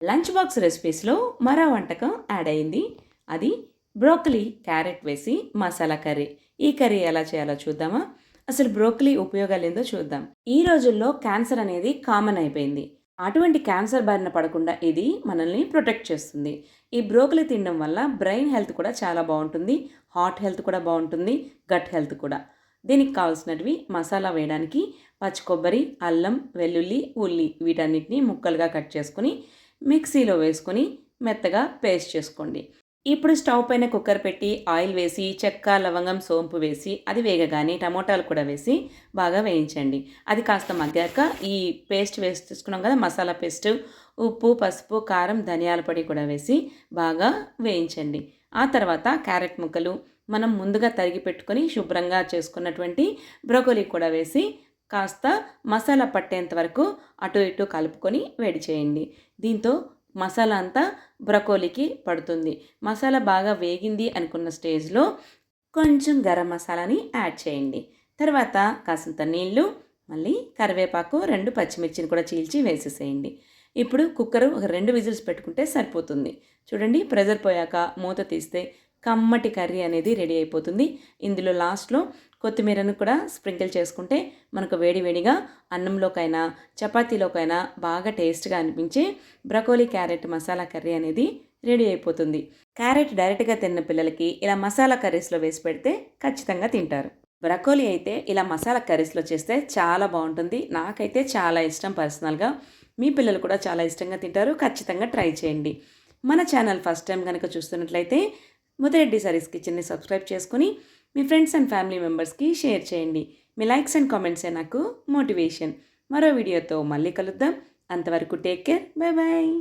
Lunch box రెసిపీస్లో మరో వంటకం add అయింది. అది బ్రోకలీ క్యారెట్ వేసి మసాలా కర్రీ. ఈ కర్రీ ఎలా చేయాలో చూద్దామా? అసలు బ్రోకలీ ఉపయోగాలు ఏందో చూద్దాం. ఈ రోజుల్లో క్యాన్సర్ అనేది కామన్ అయిపోయింది. అటువంటి క్యాన్సర్ బారిన పడకుండా ఇది మనల్ని ప్రొటెక్ట్ చేస్తుంది. ఈ బ్రోకలీ తినడం వల్ల బ్రెయిన్ హెల్త్ కూడా చాలా బాగుంటుంది, హార్ట్ హెల్త్ కూడా బాగుంటుంది, గట్ హెల్త్ కూడా. దీనికి కావాల్సినవి మసాలా వేయడానికి పచ్చి కొబ్బరి, అల్లం, వెల్లుల్లి, ఉల్లి వీటన్నిటిని ముక్కలుగా కట్ చేసుకుని మిక్సీలో వేసుకొని మెత్తగా పేస్ట్ చేసుకోండి. ఇప్పుడు స్టవ్ పైన కుక్కర్ పెట్టి ఆయిల్ వేసి చెక్క, లవంగం, సోంపు వేసి అది వేగగానే టమోటాలు కూడా వేసి బాగా వేయించండి. అది కాస్త మగ్గాక ఈ పేస్ట్ వేసి తీసుకున్నాం కదా, మసాలా పేస్ట్, ఉప్పు, పసుపు, కారం, ధనియాల పొడి కూడా వేసి బాగా వేయించండి. ఆ తర్వాత క్యారెట్ ముక్కలు, మనం ముందుగా తరిగి పెట్టుకొని శుభ్రంగా చేసుకున్నటువంటి బ్రోకలీ కూడా వేసి కాస్త మసాలా పట్టేంత వరకు అటు ఇటు కలుపుకొని వేడి చేయండి. దీంతో మసాలా అంతా బ్రకోలీకి పడుతుంది. మసాలా బాగా వేగింది అనుకున్న స్టేజ్లో కొంచెం గరం మసాలాని యాడ్ చేయండి. తర్వాత కాసింత నీళ్ళు, మళ్ళీ కరివేపాకు, 2 పచ్చిమిర్చిని కూడా చీల్చి వేసేసేయండి. ఇప్పుడు కుక్కరు ఒక 2 విజిల్స్ పెట్టుకుంటే సరిపోతుంది. చూడండి, ప్రెజర్ పోయాక మూత తీస్తే కమ్మటి కర్రీ అనేది రెడీ అయిపోతుంది. ఇందులో లాస్ట్లో కొత్తిమీరను కూడా స్ప్రింకిల్ చేసుకుంటే మనకు వేడివేడిగా అన్నంలోకైనా చపాతీలోకైనా బాగా టేస్ట్గా అనిపించే బ్రకోలీ క్యారెట్ మసాలా కర్రీ అనేది రెడీ అయిపోతుంది. క్యారెట్ డైరెక్ట్గా తిన్న పిల్లలకి ఇలా మసాలా కర్రీస్లో వేసి పెడితే ఖచ్చితంగా తింటారు. బ్రకోలీ అయితే ఇలా మసాలా కర్రీస్లో చేస్తే చాలా బాగుంటుంది. నాకైతే చాలా ఇష్టం పర్సనల్గా. మీ పిల్లలు కూడా చాలా ఇష్టంగా తింటారు. ఖచ్చితంగా ట్రై చేయండి. మన ఛానల్ ఫస్ట్ టైం కనుక చూస్తున్నట్లయితే ముదిరెడ్డి సారీస్ కిచెన్ని సబ్స్క్రైబ్ చేసుకుని మీ ఫ్రెండ్స్ అండ్ ఫ్యామిలీ మెంబర్స్కి షేర్ చేయండి. మీ లైక్స్ అండ్ కామెంట్సే నాకు మోటివేషన్. మరో వీడియోతో మళ్ళీ కలుద్దాం. అంతవరకు టేక్ కేర్. Bye bye.